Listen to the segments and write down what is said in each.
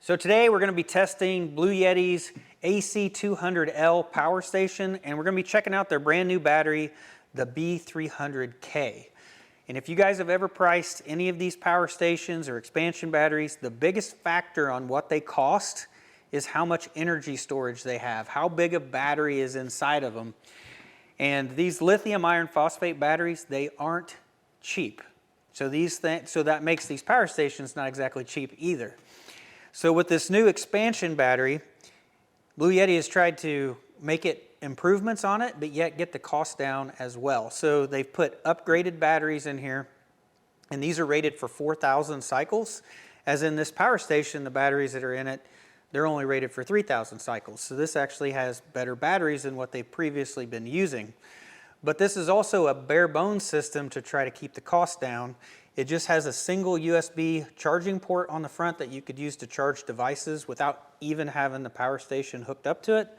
So today we're going to be testing Bluetti's AC200L power station, and we're going to be checking out their brand new battery, the B300K. And if you guys have ever priced any of these power stations or expansion batteries, the biggest factor on what they cost is how much energy storage they have, how big a battery is inside of them. And these lithium iron phosphate batteries, they aren't cheap. So that makes these power stations not exactly cheap either. So with this new expansion battery, Bluetti has tried to make it improvements on it, but yet get the cost down as well. So they've put upgraded batteries in here, and these are rated for 4,000 cycles. As in this power station, the batteries that are in it, they're only rated for 3,000 cycles. So this actually has better batteries than what they've previously been using. But this is also a bare bones system to try to keep the cost down. It just has a single USB charging port on the front that you could use to charge devices without even having the power station hooked up to it.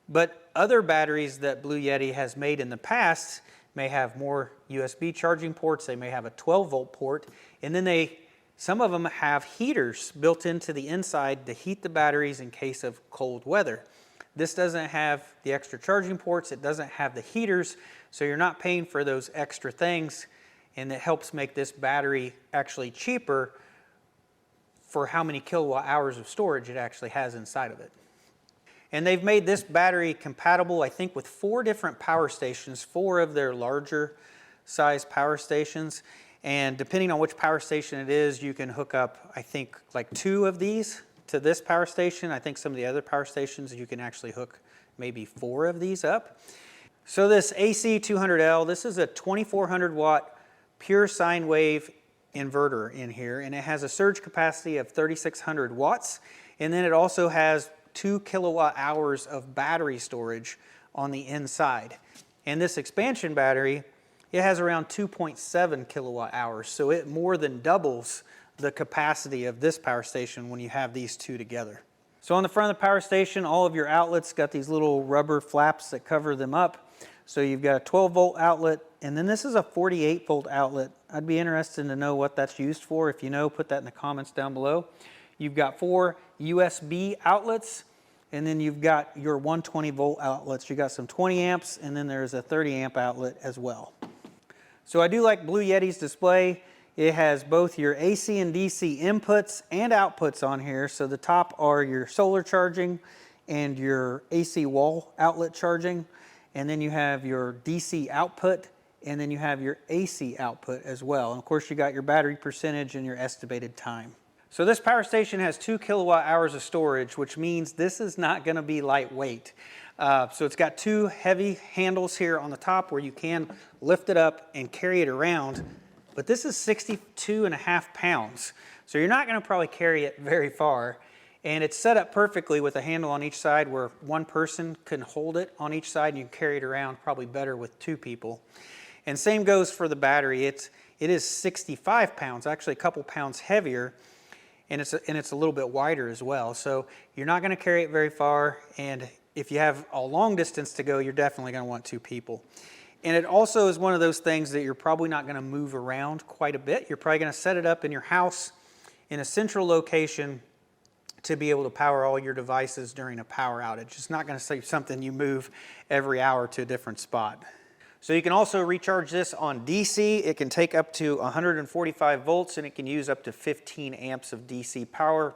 But other batteries that Bluetti has made in the past may have more USB charging ports. They may have a 12-volt port, and then some of them have heaters built into the inside to heat the batteries in case of cold weather. This doesn't have the extra charging ports. It doesn't have the heaters, so you're not paying for those extra things, and it helps make this battery actually cheaper for how many kilowatt hours of storage it actually has inside of it. And they've made this battery compatible, I think, with 4 different power stations, 4 of their larger size power stations. And depending on which power station it is, you can hook up, I think, like 2 of these to this power station. I think some of the other power stations, you can actually hook maybe 4 of these up. So this AC200L, this is a 2400 watt pure sine wave inverter in here, and it has a surge capacity of 3,600 watts. And then it also has 2 kilowatt hours of battery storage on the inside. And this expansion battery, it has around 2.7 kilowatt hours, so it more than doubles the capacity of this power station when you have these 2 together. So on the front of the power station, all of your outlets got these little rubber flaps that cover them up. So you've got a 12-volt outlet, and then this is a 48-volt outlet. I'd be interested to know what that's used for. If you know, put that in the comments down below. You've got 4 USB outlets, and then you've got your 120-volt outlets. You've got some 20 amps, and then there's a 30-amp outlet as well. So I do like Bluetti's display. It has both your AC and DC inputs and outputs on here. So the top are your solar charging and your AC wall outlet charging. And then you have your DC output, and then you have your AC output as well. And of course, you got your battery percentage and your estimated time. So this power station has 2 kilowatt hours of storage, which means this is not going to be lightweight. So it's got 2 heavy handles here on the top where you can lift it up and carry it around. But this is 62.5 pounds. So you're not going to probably carry it very far. And it's set up perfectly with a handle on each side where one person can hold it on each side, and you can carry it around probably better with 2 people. And same goes for the battery. It is 65 pounds, actually a couple pounds heavier, and it's a little bit wider as well. So you're not going to carry it very far, and if you have a long distance to go, you're definitely going to want 2 people. And it also is one of those things that you're probably not going to move around quite a bit. You're probably going to set it up in your house in a central location to be able to power all your devices during a power outage. It's not going to be something you move every hour to a different spot. So you can also recharge this on DC. It can take up to 145 volts, and it can use up to 15 amps of DC power.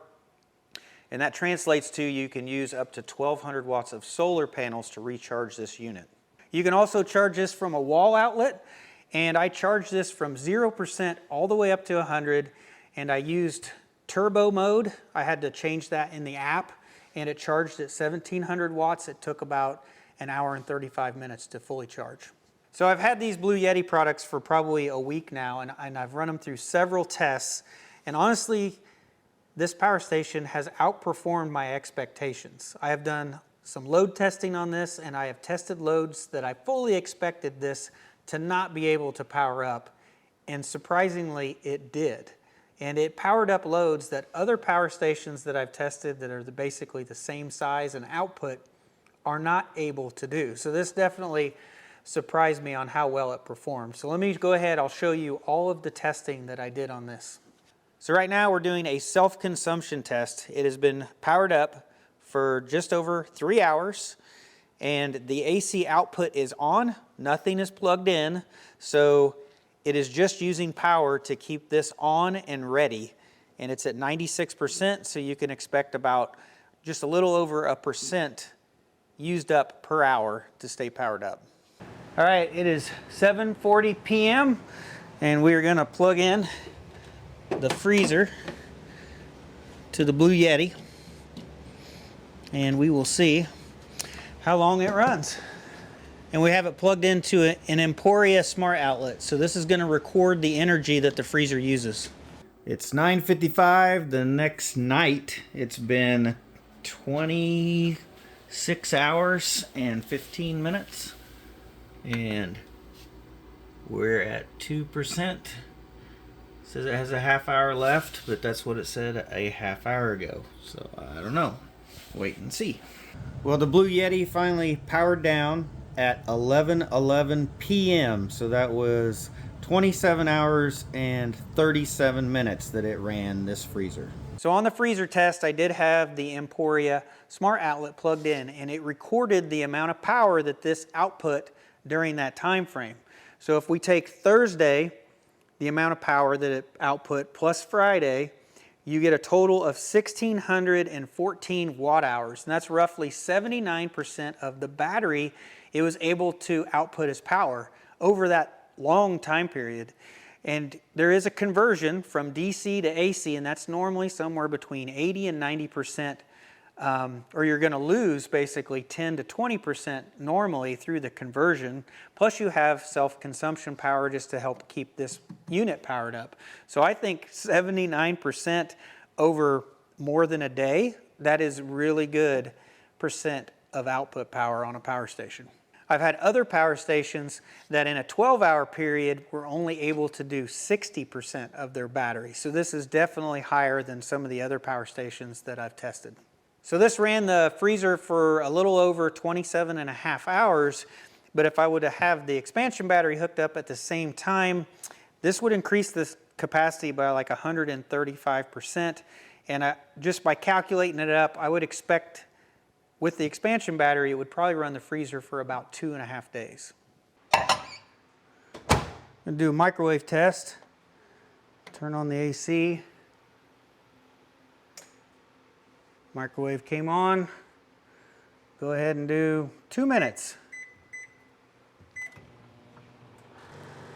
And that translates to you can use up to 1,200 watts of solar panels to recharge this unit. You can also charge this from a wall outlet, and I charged this from 0% all the way up to 100, and I used turbo mode. I had to change that in the app, and it charged at 1,700 watts. It took about an hour and 35 minutes to fully charge. So I've had these Bluetti products for probably a week now, and I've run them through several tests, and honestly, this power station has outperformed my expectations. I have done some load testing on this, and I have tested loads that I fully expected this to not be able to power up, and surprisingly, it did. And it powered up loads that other power stations that I've tested that are basically the same size and output are not able to do. So this definitely surprised me on how well it performed. So let me go ahead, I'll show you all of the testing that I did on this. So right now we're doing a self-consumption test. It has been powered up for just over 3 hours, and the AC output is on, nothing is plugged in, so it is just using power to keep this on and ready. And it's at 96%, so you can expect about just a little over 1% used up per hour to stay powered up. All right, it is 7:40 p.m. and we are gonna plug in the freezer to the Blue Yeti, and we will see how long it runs. And we have it plugged into an Emporia smart outlet, so this is going to record the energy that the freezer uses. It's 9:55 the next night. It's been 26 hours and 15 minutes, and we're at 2%. Says it has a half hour left, but that's what it said a half hour ago. So I don't know. Wait and see. Well, the Blue Yeti finally powered down at 11:11 p.m. So that was 27 hours and 37 minutes that it ran this freezer. So on the freezer test, I did have the Emporia smart outlet plugged in, and it recorded the amount of power that this output during that time frame. So if we take Thursday, the amount of power that it output, plus Friday, you get a total of 1,614 watt hours. And that's roughly 79% of the battery it was able to output as power over that long time period. And there is a conversion from DC to AC, and that's normally somewhere between 80 and 90%, or you're going to lose basically 10 to 20% normally through the conversion. Plus you have self-consumption power just to help keep this unit powered up. So I think 79% over more than a day, that is really good percent of output power on a power station. I've had other power stations that in a 12-hour period were only able to do 60% of their battery. So this is definitely higher than some of the other power stations that I've tested. So this ran the freezer for a little over 27 and a half hours, but if I would have the expansion battery hooked up at the same time, this would increase this capacity by like 135%. And just by calculating it up, I would expect with the expansion battery, it would probably run the freezer for about 2.5 days. I'm gonna do a microwave test. Turn on the AC. Microwave came on. Go ahead and do 2 minutes.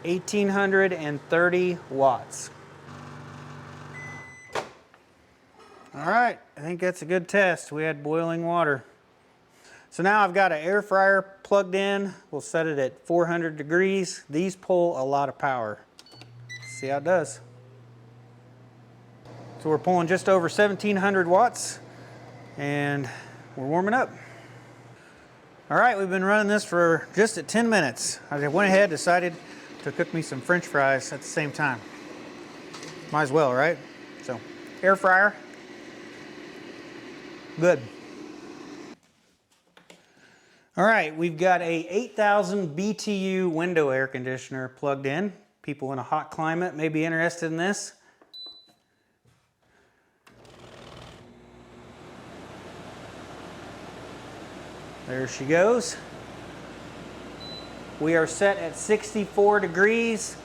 1,830 watts. All right, I think that's a good test. We had boiling water. So now I've got an air fryer plugged in. We'll set it at 400 degrees. These pull a lot of power. See how it does. So we're pulling just over 1,700 watts, and we're warming up. All right, we've been running this for just at 10 minutes. I went ahead, decided to cook me some French fries at the same time. Might as well, right? So, air fryer. Good. All right, we've got a 8,000 BTU window air conditioner plugged in. People in a hot climate may be interested in this. There she goes. We are set at 64 degrees.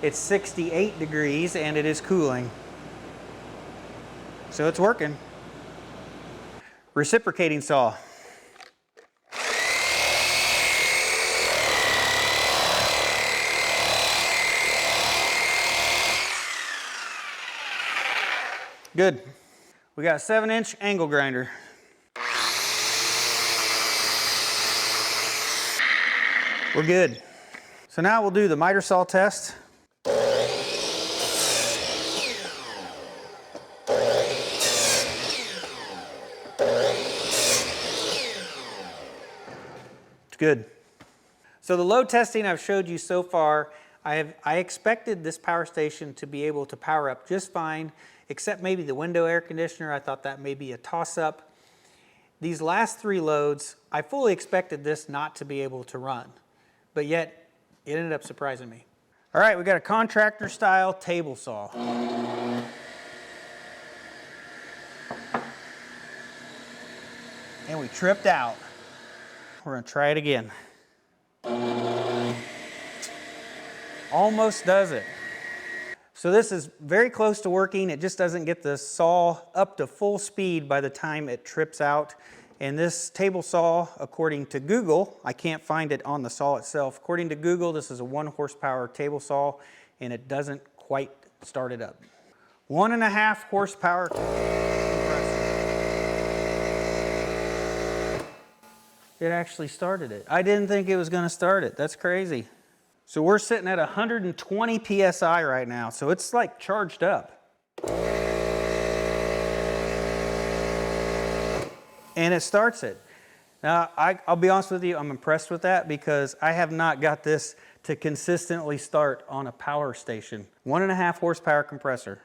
It's 68 degrees and it is cooling. So it's working. Reciprocating saw. Good. We got a 7-inch angle grinder. We're good. So now we'll do the miter saw test. It's good. So the load testing I've showed you so far, I expected this power station to be able to power up just fine, except maybe the window air conditioner. I thought that may be a toss-up. These last 3 loads, I fully expected this not to be able to run, but yet it ended up surprising me. All right, we got a contractor style table saw. And we tripped out. We're gonna try it again. Almost does it. So this is very close to working. It just doesn't get the saw up to full speed by the time it trips out. And this table saw, according to Google, I can't find it on the saw itself. According to Google, this is a 1 horsepower table saw, and it doesn't quite start it up. 1.5 horsepower compressor. It actually started it. I didn't think it was going to start it. That's crazy. So we're sitting at 120 PSI right now, so it's like charged up. And it starts it. Now, I'll be honest with you, I'm impressed with that because I have not got this to consistently start on a power station. 1.5 horsepower compressor.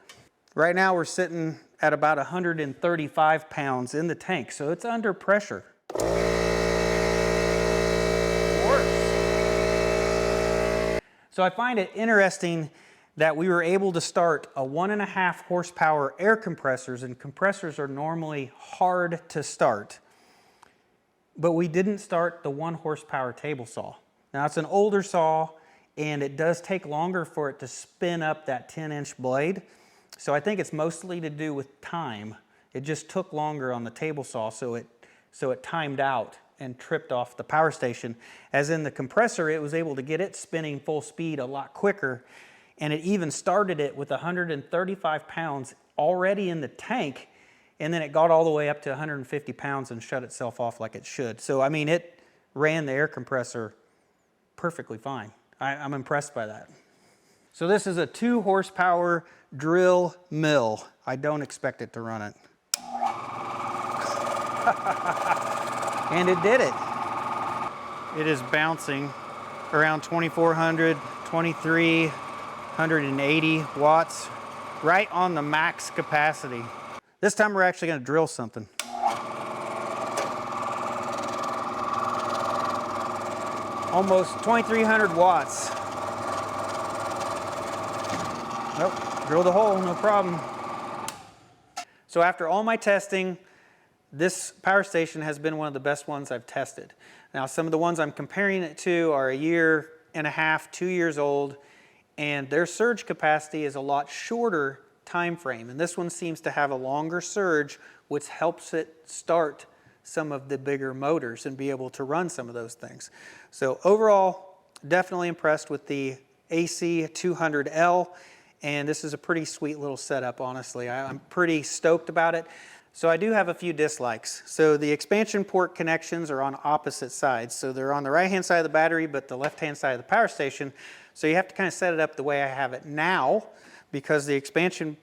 Right now we're sitting at about 135 pounds in the tank, so it's under pressure. So I find it interesting that we were able to start a 1.5 horsepower air compressors, and compressors are normally hard to start, but we didn't start the 1 horsepower table saw. Now it's an older saw and it does take longer for it to spin up that 10-inch blade. So I think it's mostly to do with time. It just took longer on the table saw, so it timed out and tripped off the power station. As in the compressor, it was able to get it spinning full speed a lot quicker, and it even started it with 135 pounds already in the tank, and then it got all the way up to 150 pounds and shut itself off like it should. So, I mean, it ran the air compressor perfectly fine. I'm impressed by that. So this is a 2 horsepower drill mill. I don't expect it to run it. And it did it. It is bouncing around 2,400, 2,380 watts, right on the max capacity. This time we're actually going to drill something. Almost 2,300 watts. Nope, drilled a hole, no problem. So after all my testing, this power station has been one of the best ones I've tested. Now, some of the ones I'm comparing it to are 1.5 years, 2 years old, and their surge capacity is a lot shorter time frame. And this one seems to have a longer surge, which helps it start some of the bigger motors and be able to run some of those things. So overall, definitely impressed with the AC200L, and this is a pretty sweet little setup, honestly. I'm pretty stoked about it. So I do have a few dislikes. So the expansion port connections are on opposite sides. So they're on the right-hand side of the battery, but the left-hand side of the power station. So you have to kind of set it up the way I have it now, because the expansion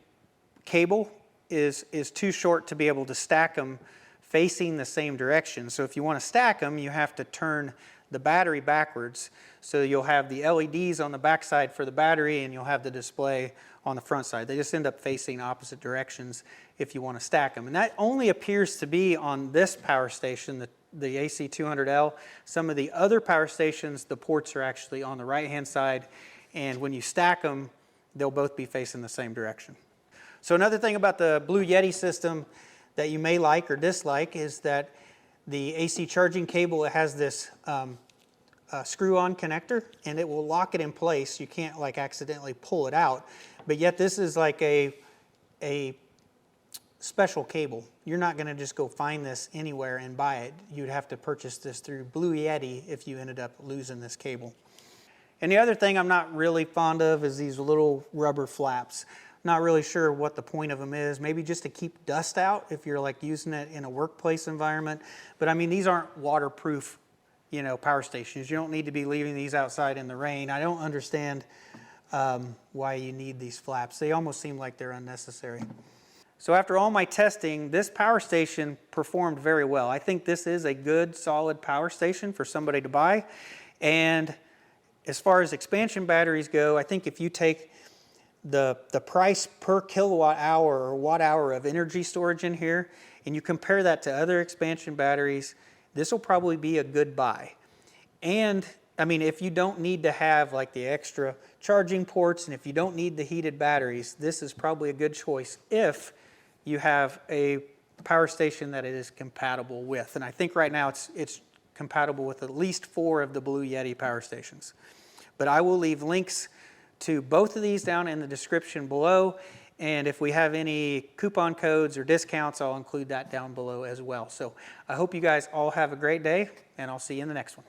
cable is too short to be able to stack them facing the same direction. So if you want to stack them, you have to turn the battery backwards. So you'll have the LEDs on the back side for the battery, and you'll have the display on the front side. They just end up facing opposite directions if you want to stack them. And that only appears to be on this power station, the AC200L. Some of the other power stations, the ports are actually on the right-hand side, and when you stack them, they'll both be facing the same direction. So another thing about the Bluetti system that you may like or dislike is that the AC charging cable, it has this screw-on connector, and it will lock it in place. You can't like accidentally pull it out, but yet this is like a special cable. You're not going to just go find this anywhere and buy it. You'd have to purchase this through Bluetti if you ended up losing this cable. And the other thing I'm not really fond of is these little rubber flaps. Not really sure what the point of them is. Maybe just to keep dust out if you're like using it in a workplace environment. But I mean, these aren't waterproof, power stations. You don't need to be leaving these outside in the rain. I don't understand why you need these flaps. They almost seem like they're unnecessary. So after all my testing, this power station performed very well. I think this is a good, solid power station for somebody to buy. And as far as expansion batteries go, I think if you take the price per kilowatt hour or watt hour of energy storage in here, and you compare that to other expansion batteries, this will probably be a good buy. And I mean, if you don't need to have like the extra charging ports, and if you don't need the heated batteries, this is probably a good choice if you have a power station that it is compatible with. And I think right now it's compatible with at least 4 of the Blue Yeti power stations. But I will leave links to both of these down in the description below. And if we have any coupon codes or discounts, I'll include that down below as well. So I hope you guys all have a great day, and I'll see you in the next one.